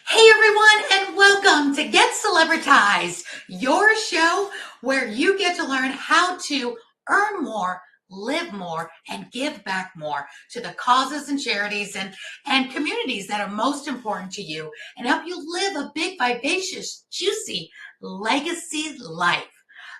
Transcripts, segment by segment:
Hey everyone, and welcome to Get Celebritized, your show where you get to learn how to earn more, live more, and give back more to the causes and charities and communities that are most important to you and help you live a big, vivacious, juicy legacy life.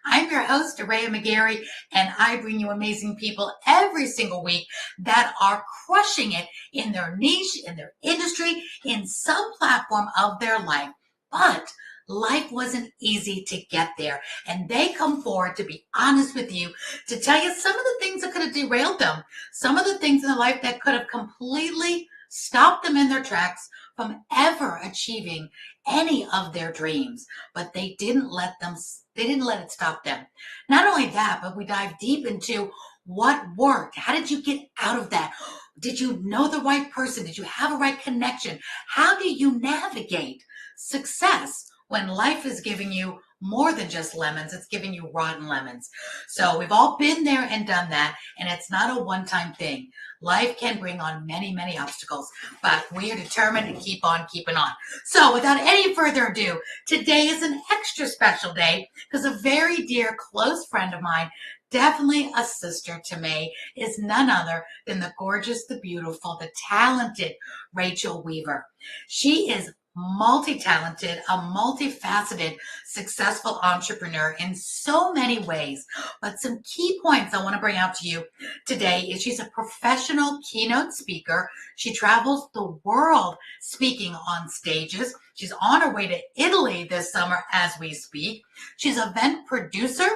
I'm your host, Aurea McGarry, and I bring you amazing people every single week that are crushing it in their niche, in their industry, in some platform of their life. But life wasn't easy to get there. And they come forward to be honest with you, to tell you some of the things that could have derailed them, some of the things in their life that could have completely stopped them in their tracks from ever achieving any of their dreams. But they didn't let it stop them. Not only that, but we dive deep into what worked. How did you get out of that? Did you know the right person? Did you have a right connection? How do you navigate success when life is giving you more than just lemons? It's giving you rotten lemons. So we've all been there and done that, and it's not a one-time thing. Life can bring on many, many obstacles, but we are determined to keep on keeping on. So without any further ado, today is an extra special day because a very dear, close friend of mine, definitely a sister to me, is none other than the gorgeous, the beautiful, the talented Rachel Weaver. She is multi-talented, a multifaceted, successful entrepreneur in so many ways. But some key points I want to bring out to you today is she's a professional keynote speaker. She travels the world speaking on stages. She's on her way to Italy this summer as we speak. She's an event producer.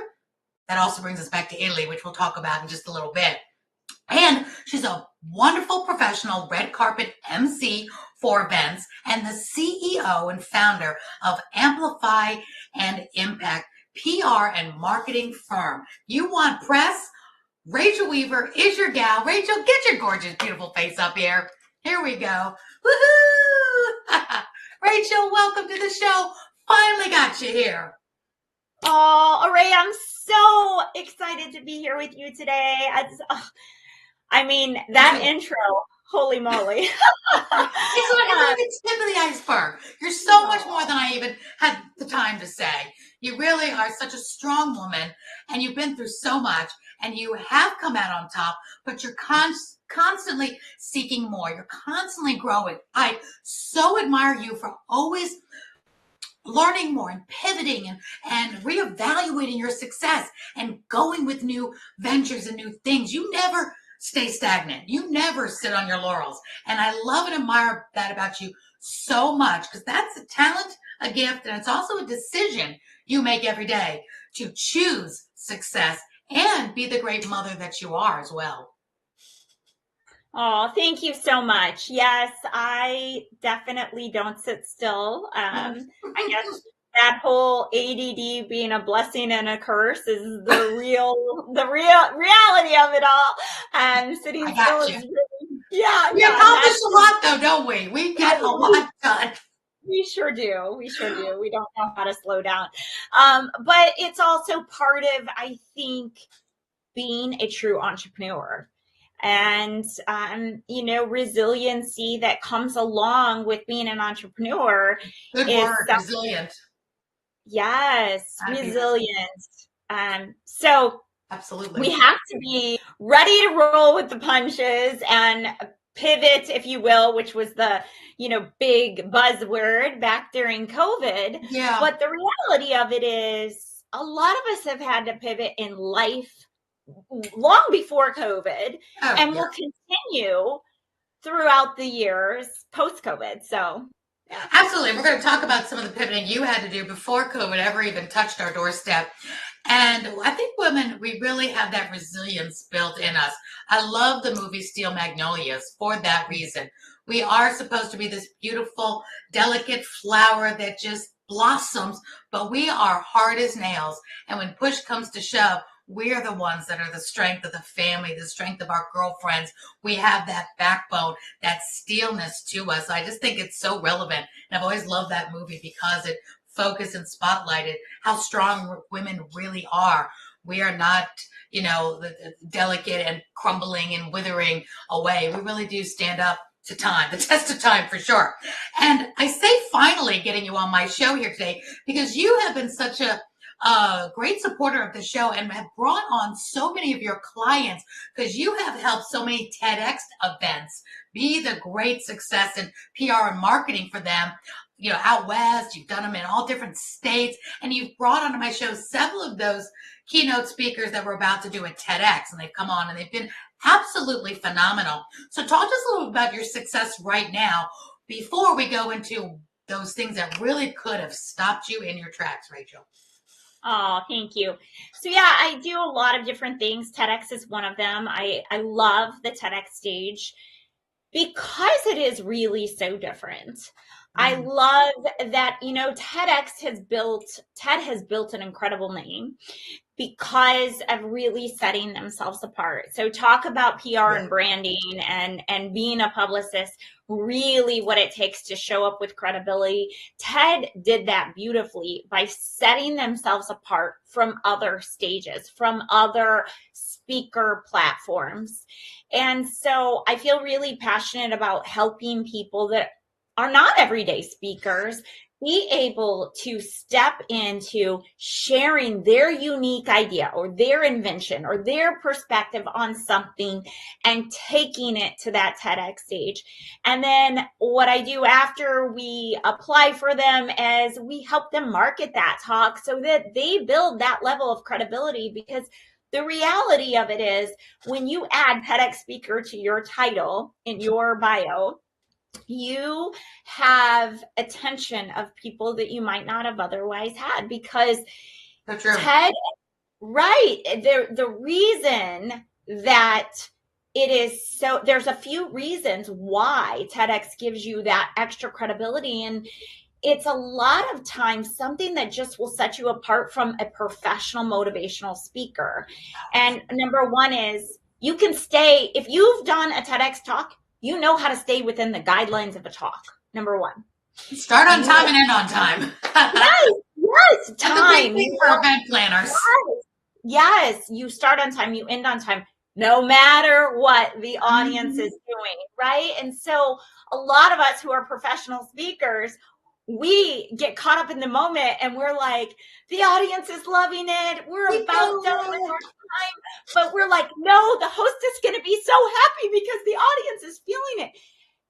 That also brings us back to Italy, which we'll talk about in just a little bit. And she's a wonderful professional red carpet MC for events and the CEO and founder of Amplify and Impact PR and marketing firm. You want press? Rachel Weaver is your gal. Rachel, get your gorgeous, beautiful face up here. Here we go. Woohoo! Rachel, welcome to the show. Finally got you here. Oh, Aurea, I'm so excited to be here with you today. That intro, holy moly. It's like the tip of the iceberg. You're so much more than I even had the time to say. You really are such a strong woman, and you've been through so much, and you have come out on top, but you're constantly seeking more. You're constantly growing. I so admire you for always learning more and pivoting and reevaluating your success and going with new ventures and new things. You never stay stagnant. You never sit on your laurels. And I love and admire that about you so much because that's a talent, a gift, and it's also a decision you make every day to choose success and be the great mother that you are as well. Oh, thank you so much. Yes, I definitely don't sit still. I guess that whole ADD being a blessing and a curse is the real reality of it all. And sitting still is really, we accomplish a lot though, don't we? We get a lot done. We sure do. We don't know how to slow down. But it's also part of, I think, being a true entrepreneur. And, resiliency that comes along with being an entrepreneur. Good word, resilient. Yes, resilient. So absolutely, we have to be ready to roll with the punches and pivot, if you will, which was the, big buzzword back during COVID. Yeah. But the reality of it is a lot of us have had to pivot in life long before COVID, and will continue throughout the years post-COVID. So, yeah. Absolutely. We're going to talk about some of the pivoting you had to do before COVID ever even touched our doorstep. And I think women, we really have that resilience built in us. I love the movie Steel Magnolias for that reason. We are supposed to be this beautiful, delicate flower that just blossoms, but we are hard as nails. And when push comes to shove, we're the ones that are the strength of the family, the strength of our girlfriends. We have that backbone, that steelness to us. I just think it's so relevant. And I've always loved that movie because it focused and spotlighted how strong women really are. We are not, delicate and crumbling and withering away. We really do stand up to time, the test of time for sure. And I say finally getting you on my show here today because you have been such a great supporter of the show and have brought on so many of your clients because you have helped so many TEDx events be the great success in PR and marketing for them. You know, out west, you've done them in all different states, and you've brought onto my show several of those keynote speakers that we're about to do at TEDx, and they've come on and they've been absolutely phenomenal. So talk to us a little about your success right now before we go into those things that really could have stopped you in your tracks, Rachel. Oh, thank you. So yeah, I do a lot of different things. TEDx is one of them. I love the TEDx stage because it is really so different. I love that, you know, TED has built an incredible name because of really setting themselves apart. So talk about PR and branding and being a publicist, really what it takes to show up with credibility. TED did that beautifully by setting themselves apart from other stages, from other speaker platforms. And so I feel really passionate about helping people that are not everyday speakers be able to step into sharing their unique idea or their invention or their perspective on something and taking it to that TEDx stage. And then what I do after we apply for them is we help them market that talk so that they build that level of credibility, because the reality of it is when you add TEDx speaker to your title in your bio, you have attention of people that you might not have otherwise had, because TED, right, the reason that it is so, there's a few reasons why TEDx gives you that extra credibility, and it's a lot of times something that just will set you apart from a professional motivational speaker. And number one is you can stay, if you've done a TEDx talk, you know how to stay within the guidelines of a talk. Number one. Start on time and end on time. Yes, time. For event planners. Yes, you start on time, you end on time, no matter what the audience is doing, right? And so a lot of us who are professional speakers, we get caught up in the moment and we're like, the audience is loving it. We're about done with our time. But we're like, no, the host is going to be so happy because the audience is feeling it.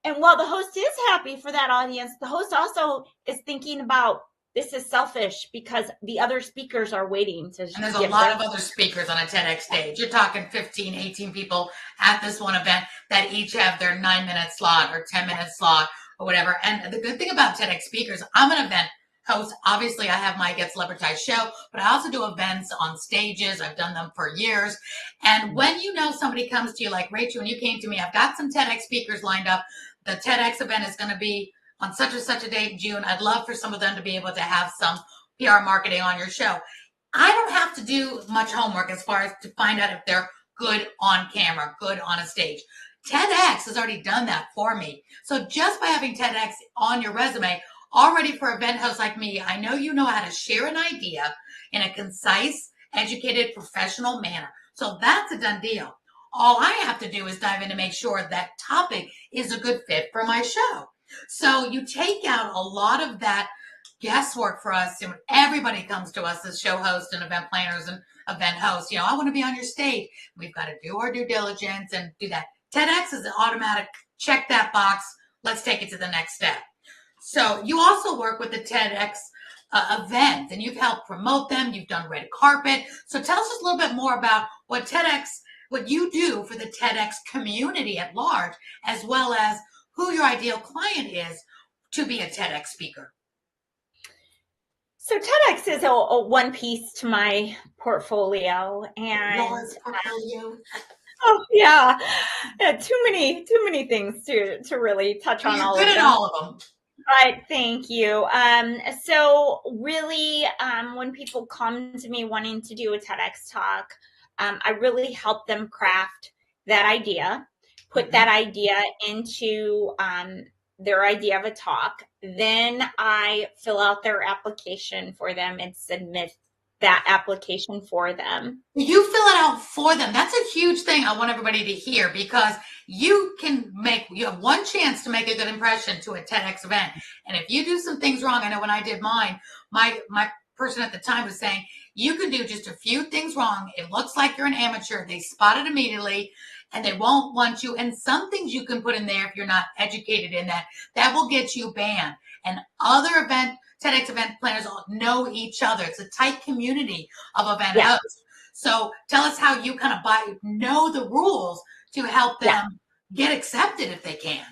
And while the host is happy for that audience, the host also is thinking about, this is selfish because the other speakers are waiting to. And there's a lot of other speakers on a TEDx stage. You're talking 15, 18 people at this one event that each have their 9-minute slot or 10-minute slot or whatever. And the good thing about TEDx speakers, I'm an event host. Obviously, I have my Get Celebritized show, but I also do events on stages. I've done them for years. And when you know somebody comes to you like Rachel, and you came to me, I've got some TEDx speakers lined up. The TEDx event is going to be on such and such a date in June. I'd love for some of them to be able to have some PR marketing on your show. I don't have to do much homework as far as to find out if they're good on camera, good on a stage. TEDx has already done that for me. So just by having TEDx on your resume, already for event hosts like me, I know you know how to share an idea in a concise, educated, professional manner. So that's a done deal. All I have to do is dive in to make sure that topic is a good fit for my show. So you take out a lot of that guesswork for us. And when everybody comes to us as show hosts and event planners and event hosts, you know, I want to be on your stage. We've got to do our due diligence and do that. TEDx is an automatic, check that box. Let's take it to the next step. So you also work with the TEDx events, and you've helped promote them. You've done red carpet. So tell us just a little bit more about what you do for the TEDx community at large, as well as who your ideal client is to be a TEDx speaker. So TEDx is a one piece to my portfolio, and oh yeah, too many things to really touch on. You're good at all of them. Right, thank you. So really, when people come to me wanting to do a TEDx talk, I really help them craft that idea, put that idea into their idea of a talk. Then I fill out their application for them and submit that application for them. You fill it out for them. That's a huge thing I want everybody to hear, because you have one chance to make a good impression to a TEDx event. And if you do some things wrong, I know when I did mine, my person at the time was saying, you can do just a few things wrong. It looks like you're an amateur. They spot it immediately and they won't want you. And some things you can put in there if you're not educated in that will get you banned. And other TEDx event planners all know each other. It's a tight community of event hosts. So tell us how you kind of know the rules to help them get accepted if they can.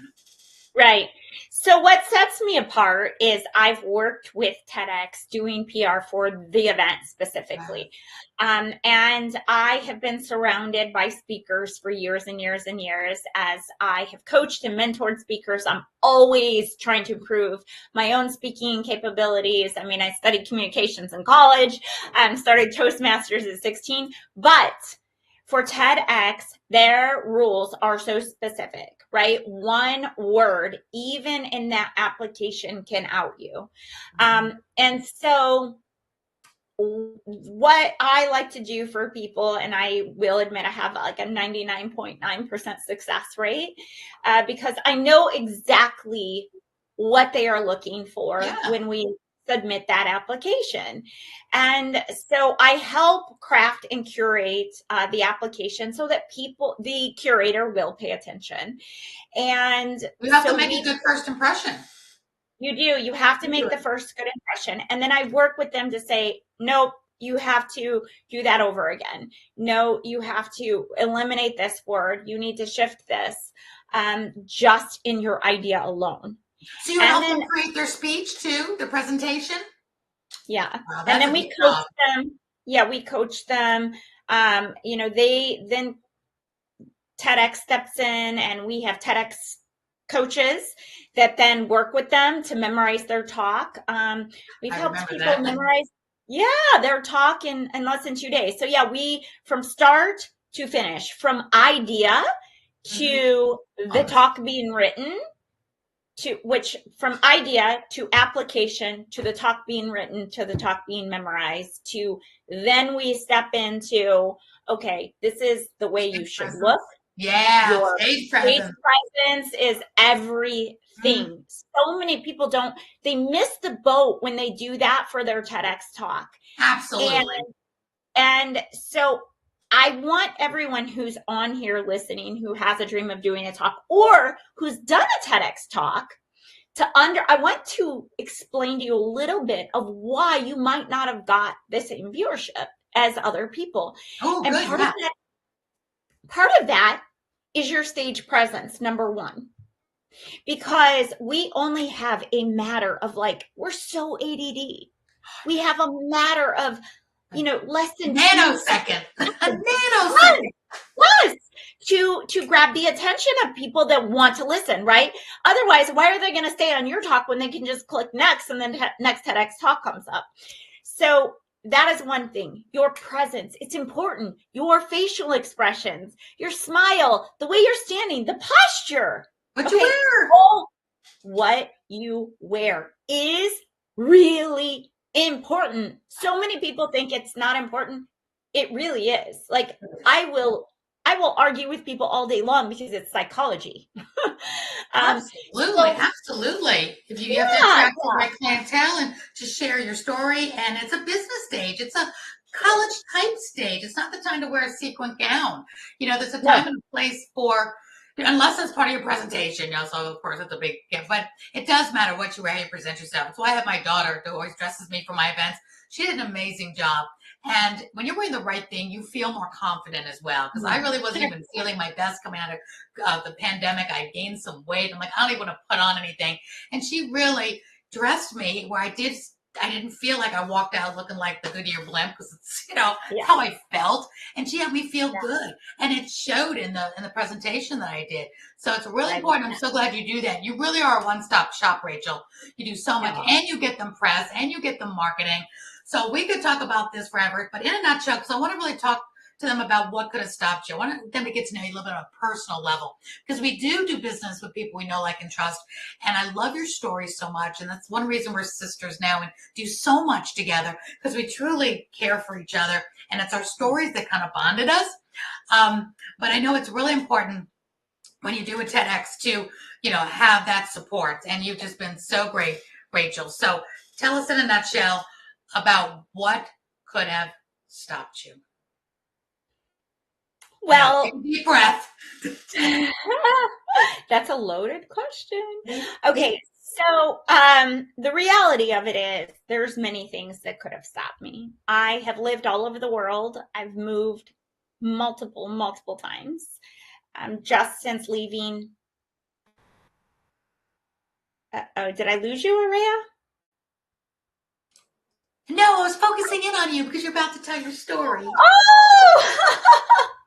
Right. So what sets me apart is I've worked with TEDx doing PR for the event specifically. And I have been surrounded by speakers for years and years and years. As I have coached and mentored speakers, I'm always trying to improve my own speaking capabilities. I mean, I studied communications in college and started Toastmasters at 16, but for TEDx, their rules are so specific, right? One word, even in that application, can out you. And so what I like to do for people, and I will admit I have like a 99.9% success rate, because I know exactly what they are looking for when we submit that application. And so I help craft and curate the application so that the curator will pay attention. And you have to make a good first impression. You do. You have to make the first good impression. And then I work with them to say, nope, you have to do that over again. No, you have to eliminate this word. You need to shift this just in your idea alone. So you help them create their speech too, the presentation? Yeah. Wow, and then we coach them. Yeah, we coach them. Then TEDx steps in and we have TEDx coaches that then work with them to memorize their talk. We've helped people memorize their talk in less than 2 days. So yeah, we from start to finish, from idea to the talk being written, from idea to application to the talk being written to the talk being memorized, to then we step into, okay, this is the way you should look. Yeah, your stage presence is everything. So many people they miss the boat when they do that for their TEDx talk. Absolutely. And so I want everyone who's on here listening, who has a dream of doing a talk or who's done a TEDx talk, I want to explain to you a little bit of why you might not have got the same viewership as other people. Oh, and good. Part of that is your stage presence, number one, because we only have a matter of we're so ADD. We have a matter of, less than nanosecond. A nanosecond. Yes. To grab the attention of people that want to listen, right? Otherwise, why are they going to stay on your talk when they can just click next and then next TEDx talk comes up? So that is one thing. Your presence, it's important. Your facial expressions, your smile, the way you're standing, the posture. What you wear. What you wear is really important. So many people think it's not important. It really is. I will argue with people all day long because it's psychology. Absolutely. If you have to attract the right clientele and to share your story, and it's a business stage. It's a college type stage. It's not the time to wear a sequin gown. There's a time and a place for, unless it's part of your presentation. So of course it's a big gift, but it does matter what you wear, how you present yourself. That's why I have my daughter who always dresses me for my events. She did an amazing job. And when you're wearing the right thing, you feel more confident as well. Because I really wasn't even feeling my best coming out of the pandemic. I gained some weight. I'm like, I don't even want to put on anything. And she really dressed me where I didn't feel like I walked out looking like the Goodyear blimp, because it's, how I felt. And she helped me feel good. And it showed in the presentation that I did. So it's really important. I'm so glad you do that. You really are a one-stop shop, Rachel. You do so much, and you get them press, and you get them marketing. So we could talk about this forever, but in a nutshell, because I want to really talk to them about what could have stopped you. I want them to get to know you a little bit on a personal level, because we do business with people we know, like, and trust. And I love your story so much. And that's one reason we're sisters now and do so much together, because we truly care for each other. And it's our stories that kind of bonded us. But I know it's really important when you do a TEDx to, have that support. And you've just been so great, Rachel. So tell us in a nutshell about what could have stopped you. Well, take a deep breath. That's a loaded question. Okay. So the reality of it is there's many things that could have stopped me. I have lived all over the world. I've moved multiple times. Just since leaving. Did I lose you, Aurea? No, I was focusing in on you because you're about to tell your story. Oh!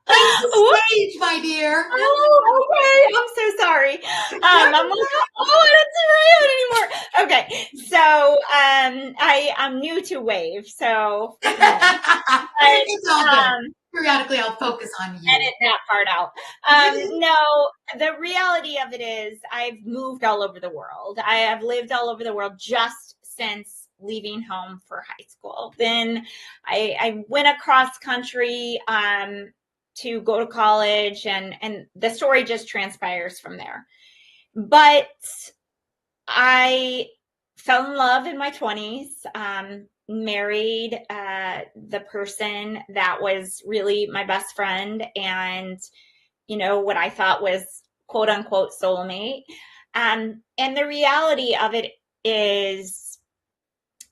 Take the stage, my dear. Oh, okay. I'm so sorry. I'm like, I don't see Aurea anymore. Okay, so I'm new to Wave, so it's all good. Periodically, I'll focus on you. Edit that part out. No, the reality of it is I've moved all over the world. I have lived all over the world just since leaving home for high school. Then I went across country to go to college, and the story just transpires from there. But I fell in love in my 20s, married the person that was really my best friend and, what I thought was quote unquote soulmate. And the reality of it is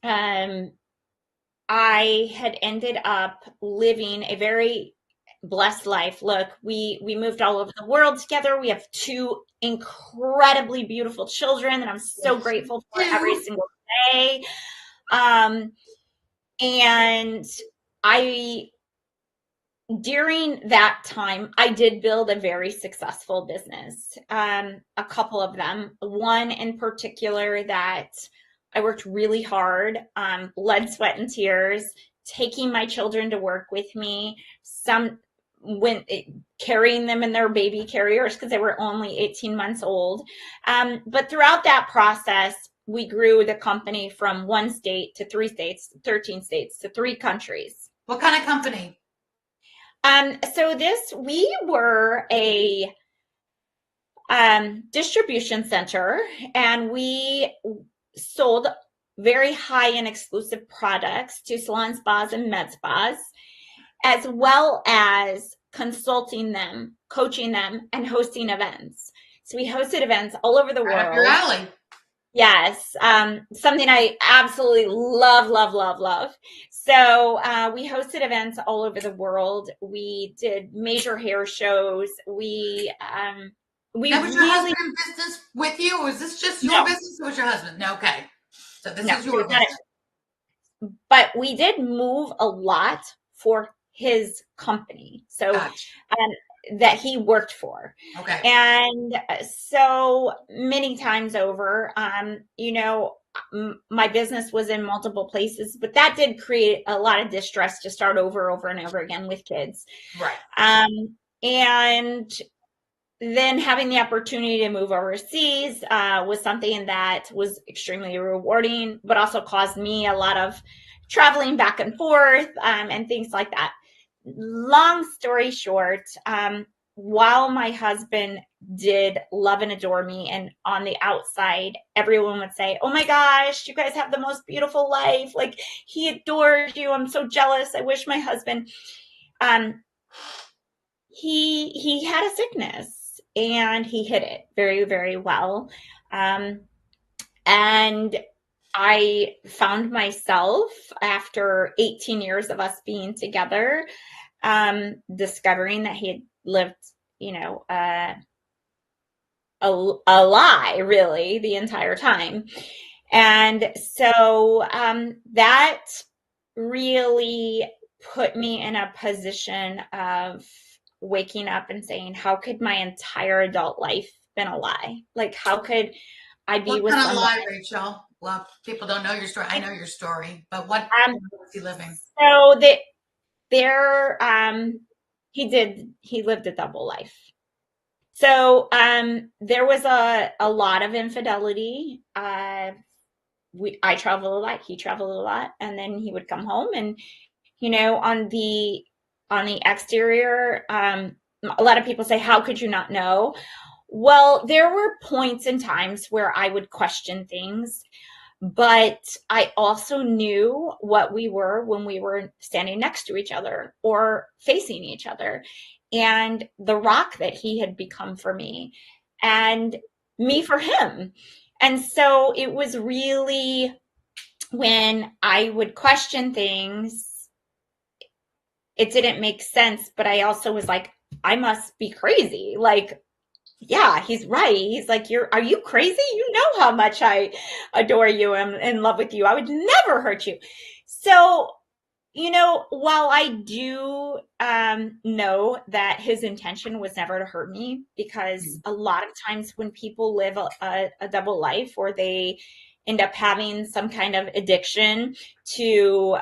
I had ended up living a very blessed life. Look, we moved all over the world together. We have 2 incredibly beautiful children that I'm so grateful for every single day. And during that time, I did build a very successful business. A couple of them, one in particular that I worked really hard, blood, sweat, and tears, taking my children to work with me. Carrying them in their baby carriers because they were only 18 months old. But throughout that process, we grew the company from 1 state to 3 states, 13 states to 3 countries. What kind of company? So we were a distribution center, and we sold very high and exclusive products to salon spas and med spas, as well as consulting them, coaching them, and hosting events. So we hosted events all over the world. Up your alley. Yes, something I absolutely love. So we hosted events all over the world. We did major hair shows. We now, was your husband in business with you, or was this just your business, or was your husband? No, okay. So this is your business. But we did move a lot for his company. So that he worked for. Okay. And so many times over, my business was in multiple places, but that did create a lot of distress to start over and over again with kids. Right. And then having the opportunity to move overseas was something that was extremely rewarding, but also caused me a lot of traveling back and forth and things like that. Long story short, while my husband did love and adore me, and on the outside, everyone would say, "Oh my gosh, you guys have the most beautiful life. Like, he adores you. I'm so jealous. I wish my husband." He had a sickness, and he hid it very, very well. And I found myself, after 18 years of us being together, discovering that he had lived, a lie, really, the entire time. And so that really put me in a position of waking up and saying, how could my entire adult life been a lie? Like, how could I be with someone? What kind of lie, Rachel? Well, people don't know your story. I know your story, but what was he living? So he did. He lived a double life. So there was a lot of infidelity. I traveled a lot. He traveled a lot, and then he would come home, and on the exterior, a lot of people say, "How could you not know?" Well, there were points and times where I would question things, but I also knew what we were when we were standing next to each other or facing each other, and the rock that he had become for me and me for him. And so it was really, when I would question things, it didn't make sense, but I also was like, I must be crazy. Like, yeah, he's right. He's like, are you crazy? You know how much I adore you and I'm in love with you. I would never hurt you. So, while I do know that his intention was never to hurt me, because a lot of times when people live a double life, or they end up having some kind of addiction to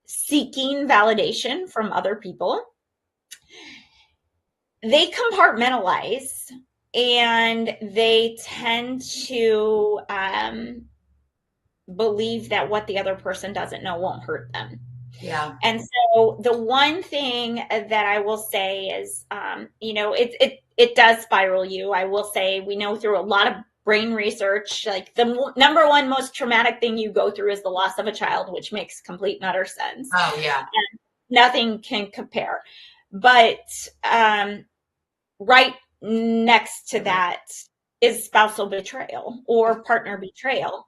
seeking validation from other people, they compartmentalize and they tend to believe that what the other person doesn't know won't hurt them. Yeah. And so the one thing that I will say is, it does spiral you. I will say, we know through a lot of brain research, like the number one most traumatic thing you go through is the loss of a child, which makes complete and utter sense. Oh, yeah. And nothing can compare. But right next to that is spousal betrayal or partner betrayal.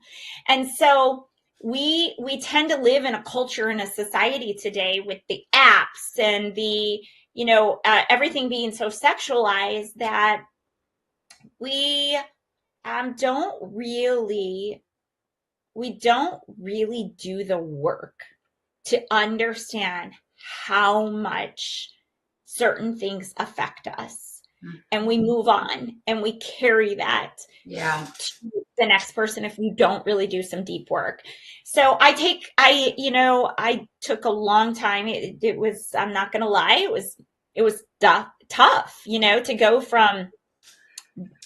And so we tend to live in a culture, in a society today, with the apps and the everything being so sexualized, that we don't really do the work to understand how much certain things affect us. And we move on and we carry that to the next person if we don't really do some deep work. So I took a long time. It was, I'm not going to lie, it was tough, to go from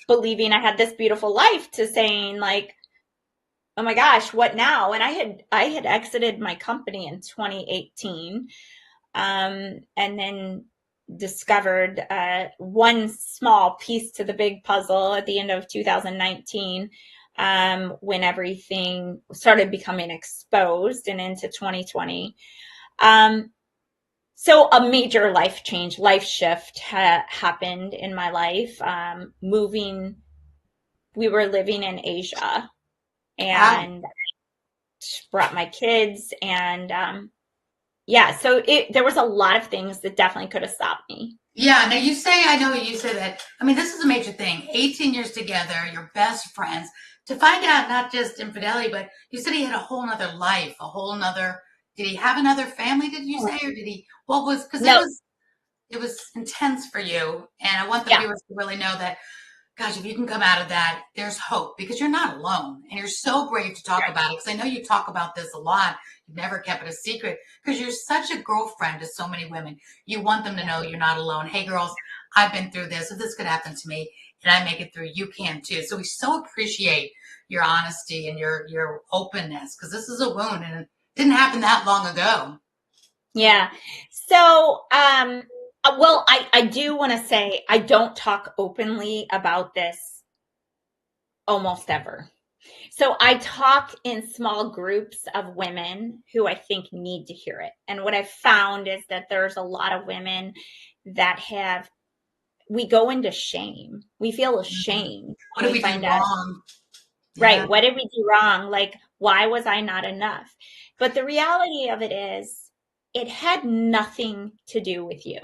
believing I had this beautiful life to saying, like, oh my gosh, what now? And I had exited my company in 2018. And then discovered one small piece to the big puzzle at the end of 2019, when everything started becoming exposed, and into 2020. So a major life shift happened in my life. We were living in Asia, and brought my kids, and so there was a lot of things that definitely could have stopped me. Yeah, now you say that, I mean, this is a major thing. 18 years together, you're best friends, to find out not just infidelity, but you said he had a whole nother life, did he have another family, did you say, or did he, because No. it was intense for you. And I want the viewers to really know that, gosh, if you can come out of that, there's hope, because you're not alone, and you're so brave to talk about it. Because I know you talk about this a lot. You've never kept it a secret, because you're such a girlfriend to so many women. You want them to know you're not alone. Hey, girls, I've been through this. If this could happen to me and I make it through, you can too. So we so appreciate your honesty and your openness, because this is a wound and it didn't happen that long ago. Yeah. So, well, I do want to say, I don't talk openly about this almost ever. So I talk in small groups of women who I think need to hear it. And what I've found is that there's a lot of women that we go into shame. We feel ashamed. What did we do wrong? Right. What did we do wrong? Like, why was I not enough? But the reality of it is, it had nothing to do with you.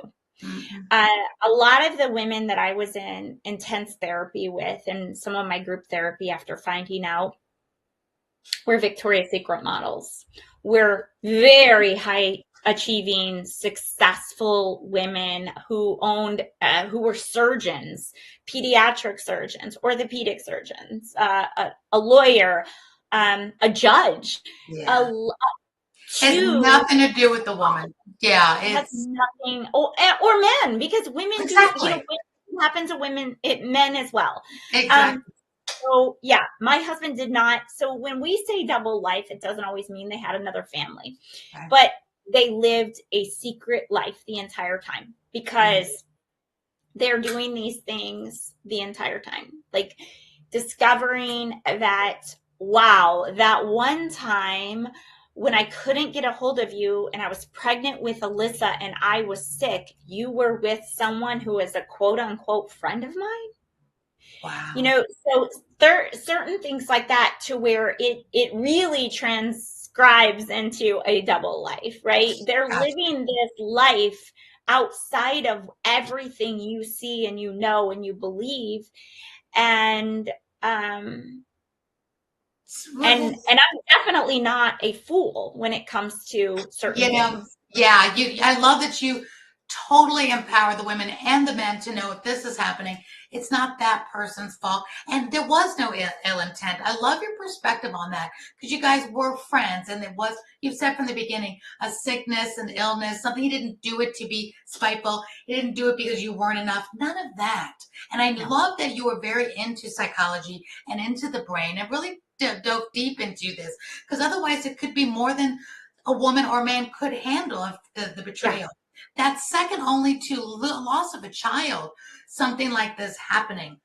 A lot of the women that I was in intense therapy with, and some of my group therapy after finding out, were Victoria's Secret models. We're very high achieving, successful women who were surgeons, pediatric surgeons, orthopedic surgeons, a lawyer, a judge. Has nothing to do with the woman. Yeah, It has it's nothing, or men, because women do, exactly, women happen to women, men as well. exactly. So yeah, my husband did not. So when we say double life, it doesn't always mean they had another family, Okay. but they lived a secret life the entire time because they're doing these things the entire time. Like discovering that, wow, that one time when I couldn't get a hold of you and I was pregnant with Alyssa and I was sick, you were with someone who is a quote unquote friend of mine. Wow. So there are certain things like that to where it really transcribes into a double life, right? They're Gotcha. living this life outside of everything you see and you know and you believe. And um and I'm definitely not a fool when it comes to certain You know, things. yeah, I love that you totally empower the women and the men to know if this is happening, it's not that person's fault. And there was no ill intent. I love your perspective on that because you guys were friends and it was, you said from the beginning, a sickness, an illness, something. He didn't do it to be spiteful. He didn't do it because you weren't enough. None of that. And I love that you were very into psychology and into the brain and really dove deep into this because otherwise it could be more than a woman or a man could handle the Yeah. betrayal. That's second only to loss of a child, something like this happening.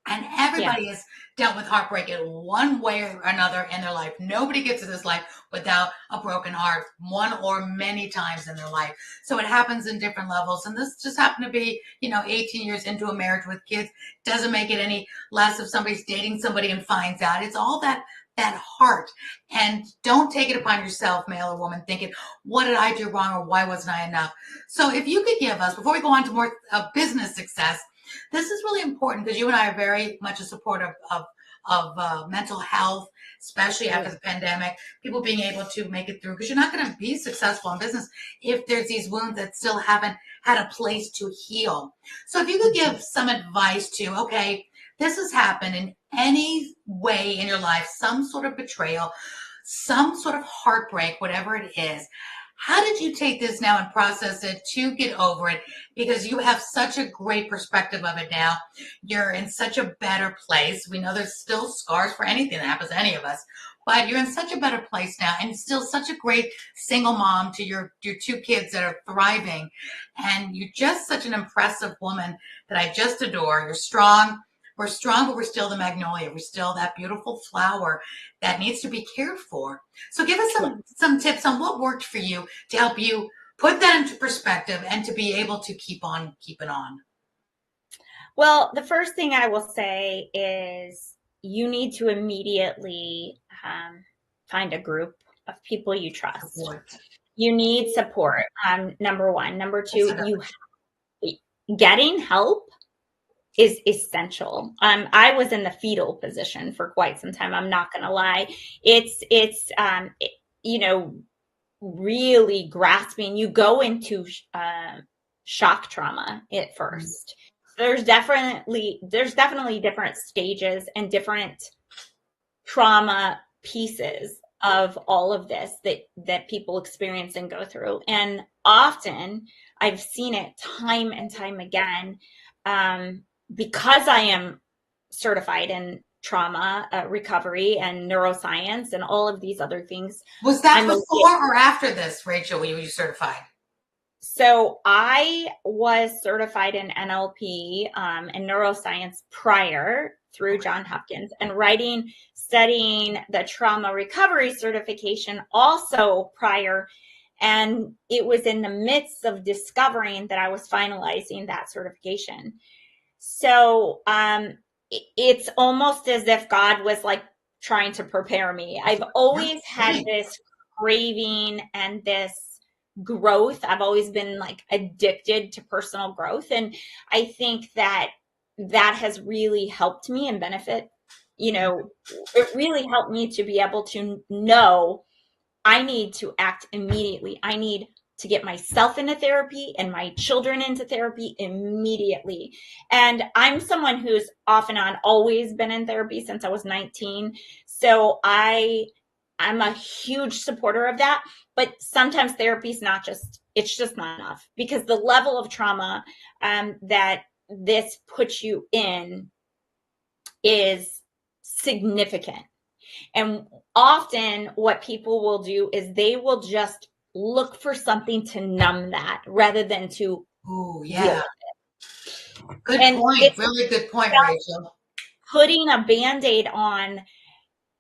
And Yeah. everybody has dealt with heartbreak in one way or another in their life. Nobody gets to this life without a broken heart, one or many times in their life. So it happens in different levels. And this just happened to be, 18 years into a marriage with kids. Doesn't make it any less if somebody's dating somebody and finds out. It's all that heart. And don't take it upon yourself, male or woman, thinking, what did I do wrong or why wasn't I enough? So if you could give us, before we go on to more business success, this is really important because you and I are very much a supporter of mental health, especially after the pandemic, people being able to make it through because you're not going to be successful in business if there's these wounds that still haven't had a place to heal. So if you could give some advice to, okay, this has happened in any way in your life, some sort of betrayal, some sort of heartbreak, whatever it is. How did you take this now and process it to get over it? Because you have such a great perspective of it now. You're in such a better place. We know there's still scars for anything that happens to any of us, but you're in such a better place now and still such a great single mom to your two kids that are thriving. And you're just such an impressive woman that I just adore. You're strong. We're strong, but we're still the magnolia. We're still that beautiful flower that needs to be cared for. So give us some tips on what worked for you to help you put that into perspective and to be able to keep on keeping on. Well, the first thing I will say is you need to immediately find a group of people you trust. Support. You need support. Number one. Number two, getting help is essential. I was in the fetal position for quite some time. I'm not going to lie. It's really grasping. You go into shock trauma at first. There's definitely different stages and different trauma pieces of all of this that people experience and go through. And often I've seen it time and time again, because I am certified in trauma recovery and neuroscience and all of these other things. Was that before or after this, Rachel, when you were certified? So I was certified in NLP and neuroscience prior through Johns Hopkins, and studying the trauma recovery certification also prior. And it was in the midst of discovering that I was finalizing that certification. So it's almost as if God was like trying to prepare me. I've always had this craving and this growth. I've always been like addicted to personal growth. And I think that has really helped me and benefit, it really helped me to be able to know I need to act immediately. I need to get myself into therapy and my children into therapy immediately. And I'm someone who's off and on always been in therapy since I was 19. So I I'm a huge supporter of that, but sometimes therapy is it's just not enough, because the level of trauma that this puts you in is significant. And often what people will do is they will just look for something to numb that rather than to deal with it. Good And point. it's Really good point, Rachel. putting a Band-Aid on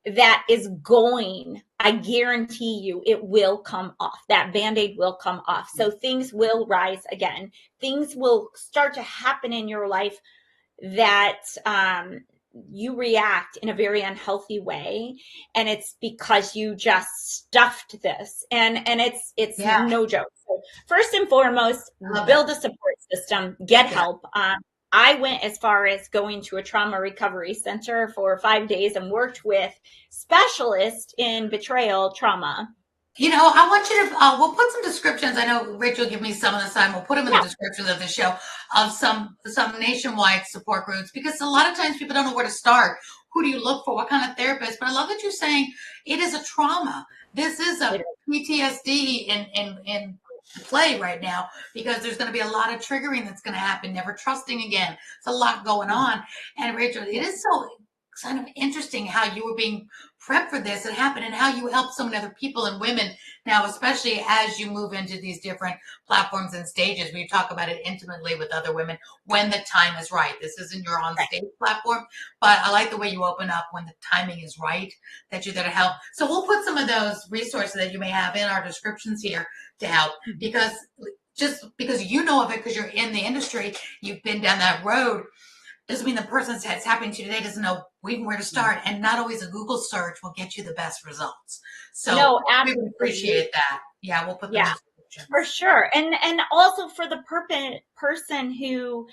that is going, I guarantee you, it will come off. That Band-Aid will come off. So things will rise again. Things will start to happen in your life that you react in a very unhealthy way, and it's because you just stuffed this, and it's no joke. So first and foremost, build a support system, get help. I went as far as going to a trauma recovery center for 5 days and worked with specialists in betrayal trauma. You know, I want you to, we'll put some descriptions. I know Rachel give me some of the time. We'll put them in the descriptions of the show of some nationwide support groups, because a lot of times people don't know where to start. Who do you look for? What kind of therapist? But I love that you're saying it is a trauma. This is a PTSD in play right now, because there's going to be a lot of triggering that's going to happen. Never trusting again. It's a lot going on. And Rachel, it is so kind of interesting how you were being prepped for this and happened, and how you help so many other people and women now, especially as you move into these different platforms and stages where you talk about it intimately with other women when the time is right. This isn't your on stage platform, but I like the way you open up when the timing is right, that you're there to help. So we'll put some of those resources that you may have in our descriptions here to help, because just because you know of it, because you're in the industry, you've been down that road, doesn't mean the person that's happening to you today doesn't know even where to start. And not always a Google search will get you the best results. So no, we appreciate that. Yeah, we'll put them in the description. For sure. And also for the person who,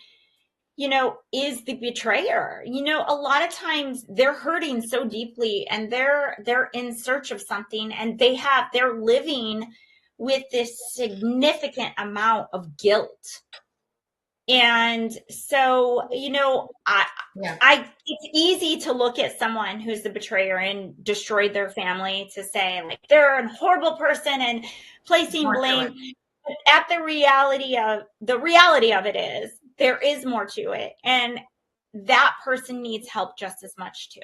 you know, is the betrayer. You know, a lot of times they're hurting so deeply, and they're in search of something, and they're living with this significant amount of guilt. And so, you know, it's easy to look at someone who's the betrayer and destroyed their family to say, like, they're a horrible person and placing blame. But at the reality of it is there is more to it, and that person needs help just as much too.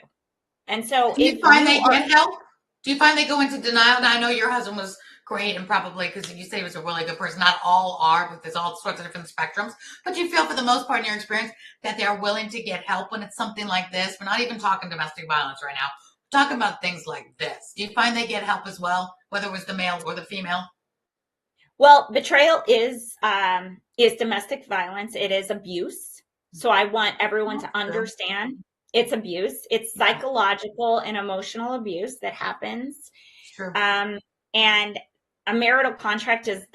And so, do you find they get help? Do you find they go into denial? Now, I know your husband was great, and probably because you say he was a really good person. Not all are, but there's all sorts of different spectrums. But you feel, for the most part in your experience, that they are willing to get help when it's something like this? We're not even talking domestic violence right now. We're talking about things like this. Do you find they get help as well, whether it was the male or the female? Well, betrayal is domestic violence. It is abuse. So I want everyone to understand it's abuse. It's psychological and emotional abuse that happens. Sure. And a marital contract is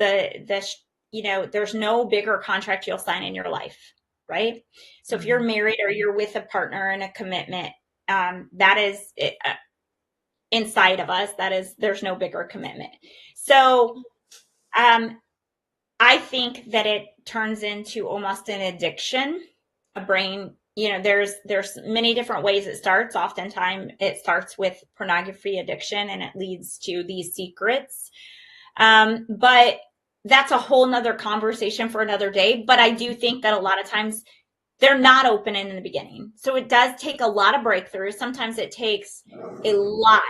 you know, there's no bigger contract you'll sign in your life, right? So if you're married or you're with a partner in a commitment, that is inside of us. There's no bigger commitment. So I think that it turns into almost an addiction, a brain, you know, there's many different ways it starts. Oftentimes it starts with pornography addiction, and it leads to these secrets. But that's a whole nother conversation for another day. But I do think that a lot of times they're not open in the beginning. So it does take a lot of breakthroughs. Sometimes it takes a lot.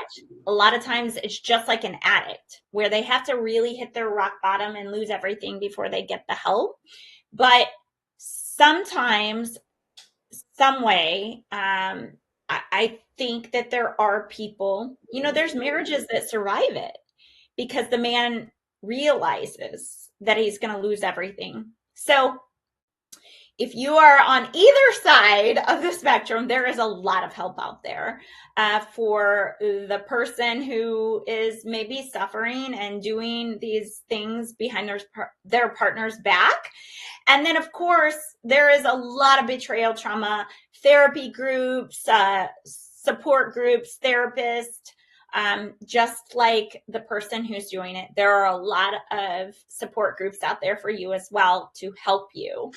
A lot of times it's just like an addict, where they have to really hit their rock bottom and lose everything before they get the help. But sometimes, some way, I think that there are people, you know, there's marriages that survive it because the man realizes that he's going to lose everything. So if you are on either side of the spectrum, there is a lot of help out there for the person who is maybe suffering and doing these things behind their partner's back. And then, of course, there is a lot of betrayal trauma therapy groups, support groups, therapists, just like the person who's doing it. There are a lot of support groups out there for you as well to help you.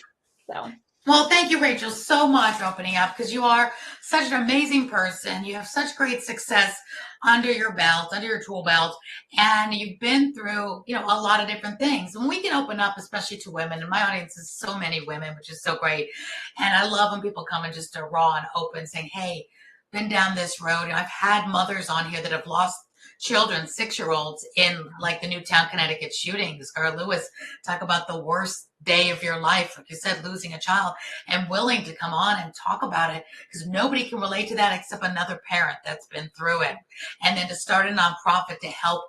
So Well, thank you, Rachel, so much for opening up, because you are such an amazing person. You have such great success under your belt, under your tool belt, and you've been through, a lot of different things. And we can open up, especially to women. And my audience is so many women, which is so great. And I love when people come and just are raw and open, saying, "Hey, been down this road." I've had mothers on here that have lost children, 6-year-olds, in like the Newtown, Connecticut shooting. Scar Lewis, talk about the worst day of your life, like you said, losing a child, and willing to come on and talk about it, because nobody can relate to that except another parent that's been through it. And then to start a nonprofit to help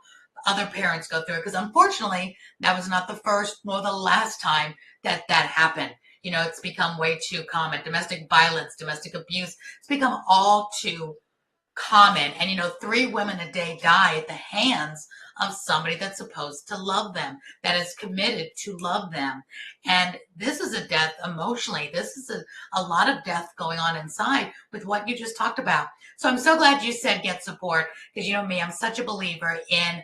other parents go through it, because unfortunately that was not the first nor the last time that happened. It's become way too common. Domestic violence, domestic abuse, it's become all too common. And 3 women a day die at the hands of somebody that's supposed to love them, that is committed to love them. And this is a death emotionally. This is a lot of death going on inside with what you just talked about. So I'm so glad you said get support, because me, I'm such a believer in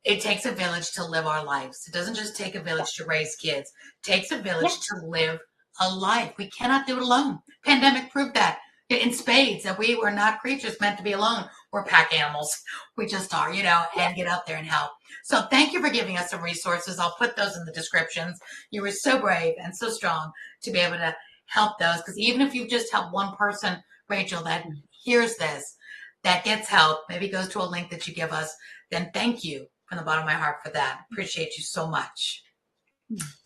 it takes a village to live our lives. It doesn't just take a village to raise kids. It takes a village to live a life. We cannot do it alone. Pandemic proved that in spades, that we were not creatures meant to be alone. We're pack animals. We just are, and get out there and help. So thank you for giving us some resources. I'll put those in the descriptions. You were so brave and so strong to be able to help those, because even if you just help one person, Rachel, that hears this, that gets help, maybe goes to a link that you give us, then thank you from the bottom of my heart for that. Appreciate you so much.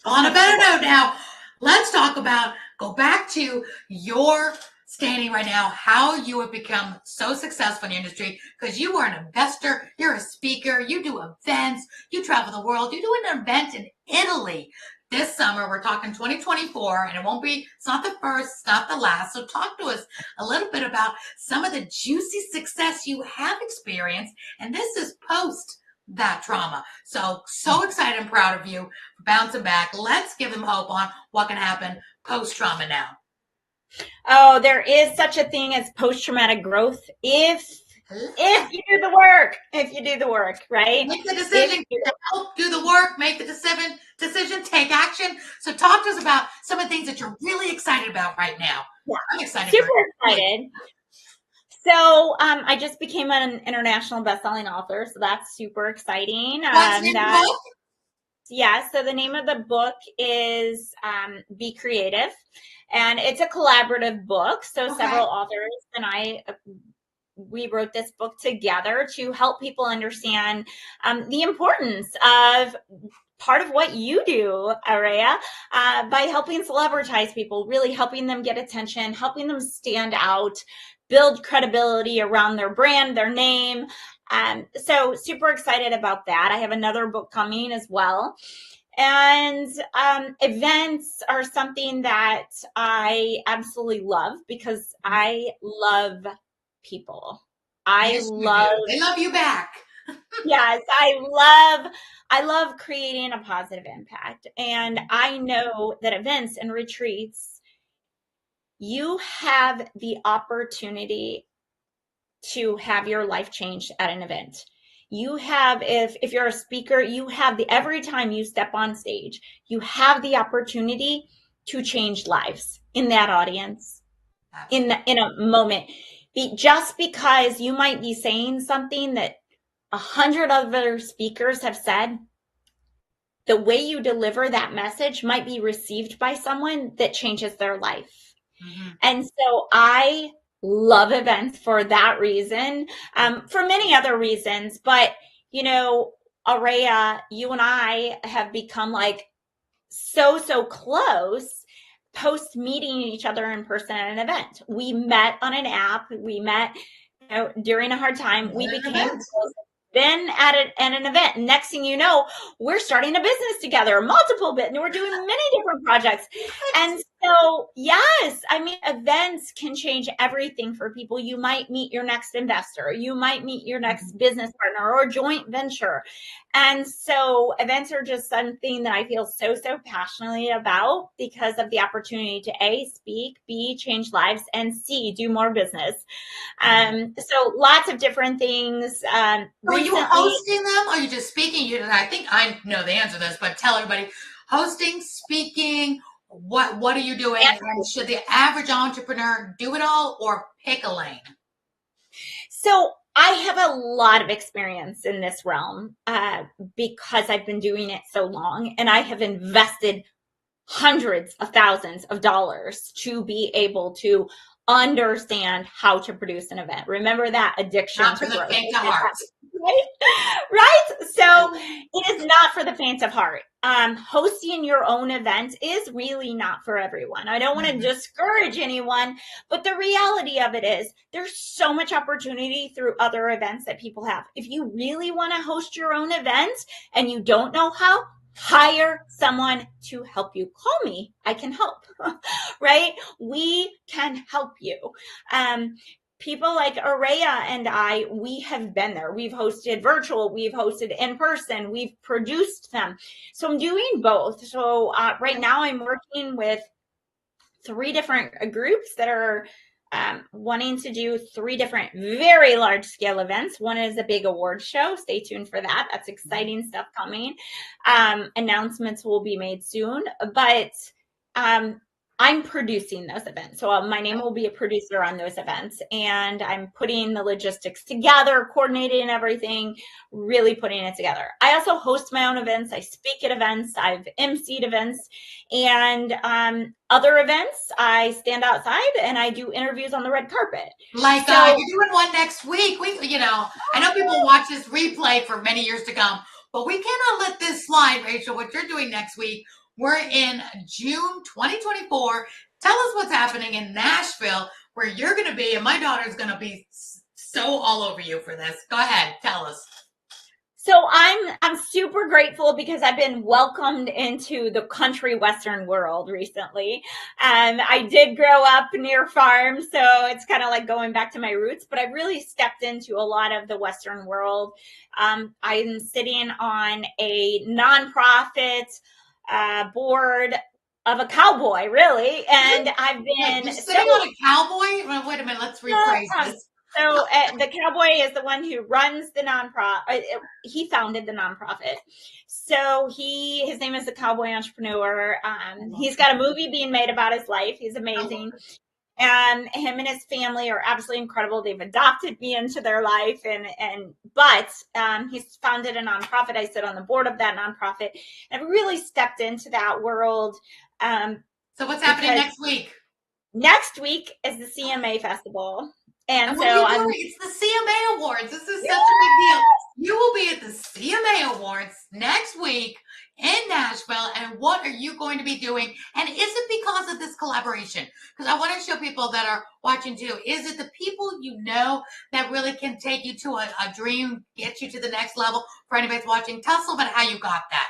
On a better note now, let's talk about, go back to your standing right now, how you have become so successful in the industry, because you are an investor, you're a speaker, you do events, you travel the world, you do an event in Italy this summer. We're talking 2024, and it's not the first, it's not the last. So talk to us a little bit about some of the juicy success you have experienced, and this is post that trauma. So excited and proud of you for bouncing back. Let's give them hope on what can happen post-trauma now. Oh, there is such a thing as post-traumatic growth if you do the work, right? Make the decision, help do the work, make the decision, take action. So talk to us about some of the things that you're really excited about right now. Yeah. I'm excited. Super excited. So I just became an international best-selling author, so that's super exciting. What's the name of the book? Yeah, so the name of the book is Be Creative, and it's a collaborative book. So several authors and we wrote this book together to help people understand the importance of part of what you do, Aurea, by helping celebritize people, really helping them get attention, helping them stand out, build credibility around their brand, their name. So super excited about that. I have another book coming as well. And events are something that I absolutely love, because I love people. They love you back. Yes, I love creating a positive impact. And I know that events and retreats, you have the opportunity to have your life changed at an event. You have, if you're a speaker, you have every time you step on stage, you have the opportunity to change lives in that audience, in a moment. Just because you might be saying something that 100 other speakers have said, the way you deliver that message might be received by someone that changes their life. Mm-hmm. And so I love events for that reason, for many other reasons. But, Aurea, you and I have become like so close post meeting each other in person at an event. We met on an app. We met during a hard time. We became close. Then at an event, next thing you know, we're starting a business together, multiple bit, and we're doing many different projects. And so, yes, I mean, events can change everything for people. You might meet your next investor. You might meet your next business partner or joint venture. And so events are just something that I feel so passionately about, because of the opportunity to A, speak, B, change lives, and C, do more business. So lots of different things. Are you hosting them? Or are you just speaking? I think I know the answer to this, but tell everybody, hosting, speaking, What are you doing? And should the average entrepreneur do it all or pick a lane? So I have a lot of experience in this realm because I've been doing it so long, and I have invested hundreds of thousands of dollars to be able to understand how to produce an event. Remember that addiction Not to for the growth. faint of heart. Right? Right? So it is not for the faint of heart. Hosting your own event is really not for everyone. I don't want to discourage anyone, but the reality of it is there's so much opportunity through other events that people have. If you really want to host your own event and you don't know how, hire someone to help you. Call me. I can help, right? We can help you. People like Aurea and I, we have been there. We've hosted virtual, we've hosted in person, we've produced them. So I'm doing both. So right now I'm working with 3 different groups that are wanting to do 3 different very large scale events. One is a big award show. Stay tuned for that. That's exciting stuff coming. Announcements will be made soon, but I'm producing those events. So my name will be a producer on those events, and I'm putting the logistics together, coordinating everything, really putting it together. I also host my own events. I speak at events. I've emceed events, and other events, I stand outside and I do interviews on the red carpet. Like you're doing one next week. I know people watch this replay for many years to come, but we cannot let this slide, Rachel. What you're doing next week. We're in June 2024. Tell us what's happening in Nashville, where you're going to be, and my daughter's going to be so all over you for this. Go ahead, tell us. So I'm super grateful because I've been welcomed into the country western world recently. I did grow up near farms, so it's kind of like going back to my roots, but I really stepped into a lot of the western world. I'm sitting on a nonprofit board of a cowboy, really, and I've been you're sitting on a cowboy. Wait a minute, let's rephrase this. So the cowboy is the one who runs the nonprofit. He founded the nonprofit. So his name is the Cowboy Entrepreneur. He's got a movie being made about his life. He's amazing. And him and his family are absolutely incredible. They've adopted me into their life, but he's founded a nonprofit. I sit on the board of that nonprofit. And I've really stepped into that world. So what's happening next week? Next week is the CMA Festival. And what are you doing? It's the CMA Awards. This is such a big deal. You will be at the CMA Awards next week in Nashville. And what are you going to be doing? And is it because of this collaboration? Because I want to show people that are watching too. Is it the people you know that really can take you to a dream, get you to the next level? For anybody that's watching, tell us a little bit how you got that.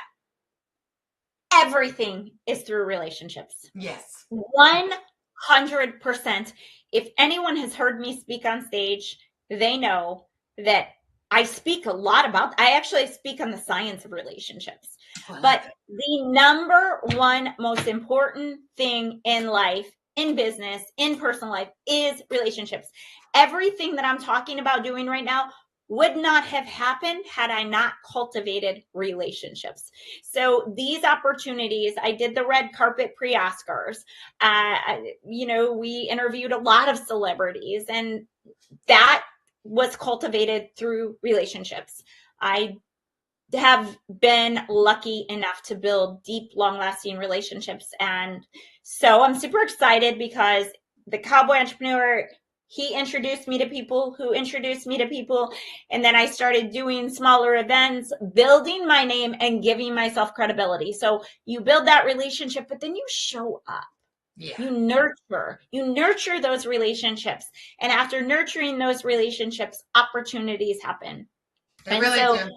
Everything is through relationships. Yes. 100%. If anyone has heard me speak on stage, they know that I speak a lot about, I actually speak on the science of relationships. But the number one most important thing in life, in business, in personal life is relationships. Everything that I'm talking about doing right now would not have happened had I not cultivated relationships. So these opportunities, I did the red carpet pre-Oscars. We interviewed a lot of celebrities, and that was cultivated through relationships. I have been lucky enough to build deep, long-lasting relationships. And so I'm super excited because the Cowboy Entrepreneur, he introduced me to people who introduced me to people. And then I started doing smaller events, building my name and giving myself credibility. So you build that relationship, but then you show up. Yeah. You nurture those relationships. And after nurturing those relationships, opportunities happen. They really do.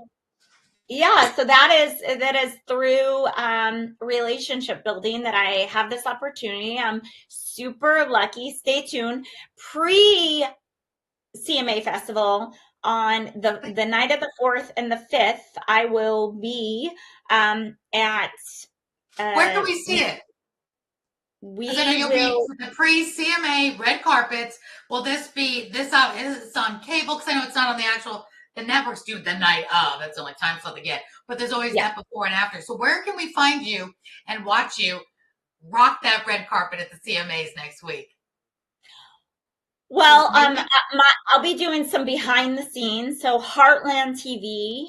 Yeah, so that is through relationship building that I have this opportunity. I'm super lucky. Stay tuned. Pre-CMA Festival on the night of the 4th and the 5th, I will be at. Where can we see it? You'll be the pre-CMA red carpets. Will this be it's on cable? Because I know it's not on the actual. The networks do the night of. That's the only time slot they get. But there's always that before and after. So where can we find you and watch you rock that red carpet at the CMAs next week? Well, I'll be doing some behind the scenes. So Heartland TV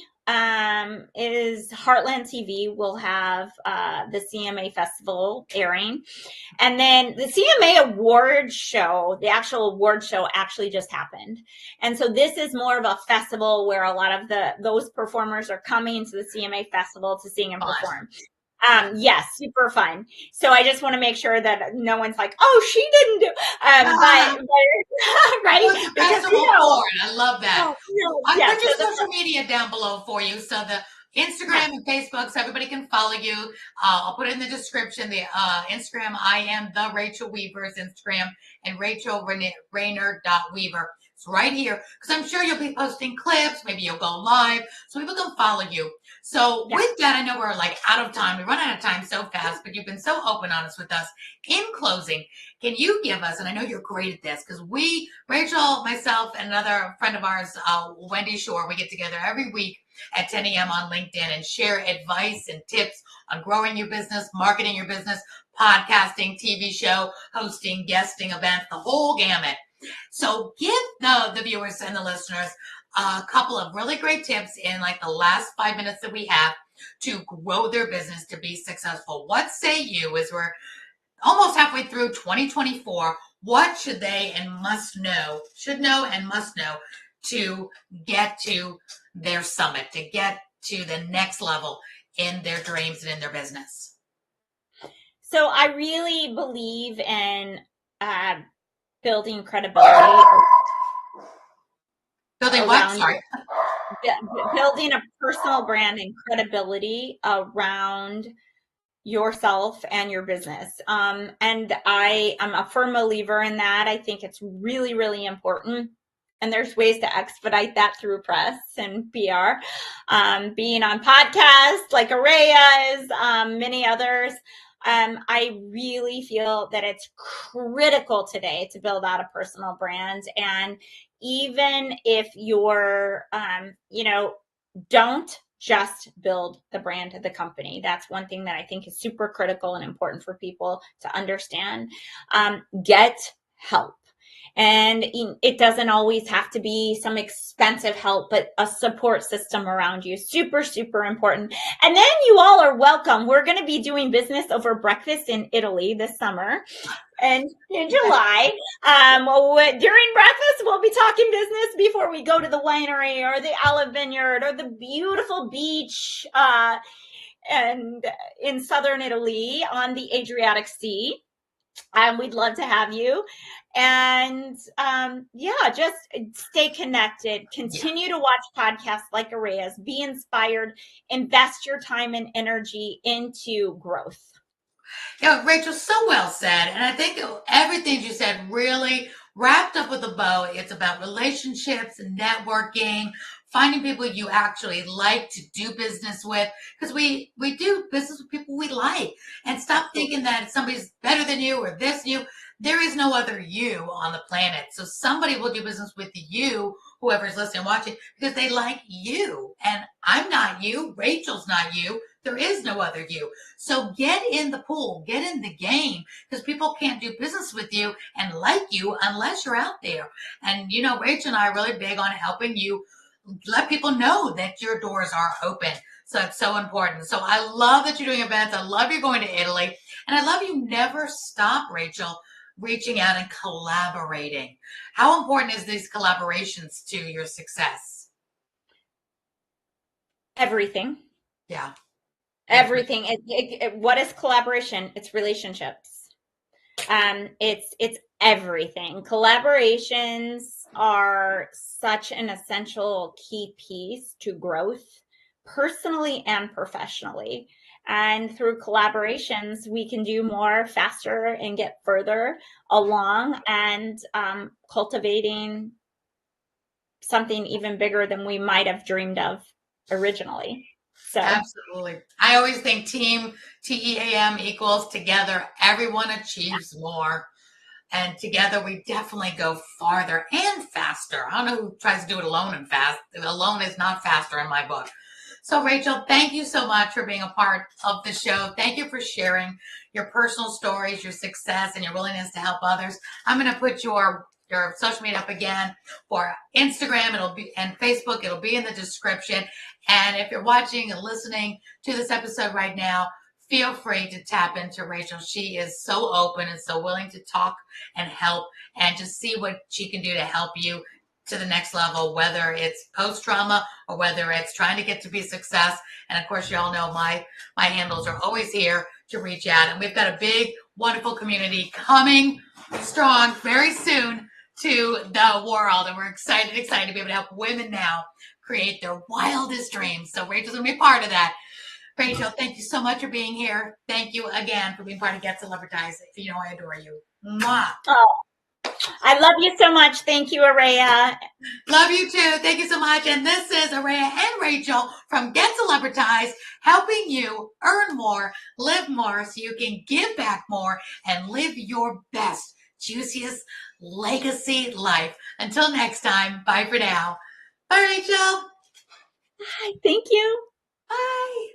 will have the CMA Festival airing. And then the CMA Award Show, the actual award show actually just happened. And so this is more of a festival where a lot of those performers are coming to the CMA Festival to sing and perform. Yes, super fun. So I just want to make sure that no one's like, oh, she didn't do, but right? Because I love that. I'll put your so social media down below for you. So the Instagram and Facebook, so everybody can follow you. I'll put it in the description. The Instagram, I am the Rachel Weaver's Instagram, and Rachel Rainer.Weaver. It's right here, because I'm sure you'll be posting clips. Maybe you'll go live so people can follow you. So with that, I know we're like out of time. We run out of time so fast, but you've been so open, honest with us. In closing, can you give us, and I know you're great at this, because Rachel, myself, and another friend of ours, Wendy Shore, we get together every week at 10 a.m. on LinkedIn and share advice and tips on growing your business, marketing your business, podcasting, TV show, hosting, guesting, events, the whole gamut. So give the viewers and the listeners a couple of really great tips in like the last 5 minutes that we have to grow their business to be successful. What say you, as we're almost halfway through 2024, what should they and should know and must know to get to their summit, to get to the next level in their dreams and in their business? So I really believe in building credibility. Building what? Sorry. Building a personal brand and credibility around yourself and your business. And I am a firm believer in that. I think it's really, really important. And there's ways to expedite that through press and PR. Being on podcasts like Aurea is, many others. I really feel that it's critical today to build out a personal brand. And even if you're, don't just build the brand of the company. That's one thing that I think is super critical and important for people to understand. Get help. And it doesn't always have to be some expensive help, but a support system around you. Super, super important. And then you all are welcome. We're going to be doing business over breakfast in Italy this summer. And in July, during breakfast, we'll be talking business before we go to the winery or the olive vineyard or the beautiful beach and in southern Italy on the Adriatic Sea. We'd love to have you. And just stay connected. Continue to watch podcasts like Aurea's. Be inspired. Invest your time and energy into growth. Yeah, Rachel, so well said. And I think everything you said really wrapped up with a bow. It's about relationships and networking, finding people you actually like to do business with, because we do business with people we like. And stop thinking that somebody's better than you or this you. There is no other you on the planet. So somebody will do business with you, whoever's listening, watching, because they like you. And I'm not you. Rachel's not you. There is no other you. So get in the pool, get in the game, because people can't do business with you and like you unless you're out there. And, Rachel and I are really big on helping you let people know that your doors are open. So it's so important. So I love that you're doing events. I love you're going to Italy. And I love you never stop, Rachel, reaching out and collaborating. How important is these collaborations to your success? Everything. Yeah. Everything. What is collaboration? It's relationships. It's everything. Collaborations are such an essential key piece to growth, personally and professionally. And through collaborations, we can do more faster and get further along and cultivating something even bigger than we might have dreamed of originally. So absolutely. I always think team, TEAM equals together. Everyone achieves more. And together we definitely go farther and faster. I don't know who tries to do it alone and fast. Alone is not faster in my book. So Rachel, thank you so much for being a part of the show. Thank you for sharing your personal stories, your success, and your willingness to help others. I'm going to put your social media up again for Instagram. It'll be and Facebook. It'll be in the description. And if you're watching and listening to this episode right now, feel free to tap into Rachel. She is so open and so willing to talk and help and just see what she can do to help you to the next level, whether it's post-trauma or whether it's trying to get to be success. And of course, you all know my handles are always here to reach out. And we've got a big, wonderful community coming strong very soon to the world. And we're excited to be able to help women now create their wildest dreams. So Rachel's going to be part of that. Rachel, thank you so much for being here. Thank you again for being part of Get Celebritized. You know I adore you. Mwah. Oh, I love you so much. Thank you, Aurea. Love you too. Thank you so much. And this is Aurea and Rachel from Get Celebritized, helping you earn more, live more, so you can give back more and live your best, juiciest legacy life. Until next time, bye for now. Bye, Rachel. Bye. Thank you. Bye.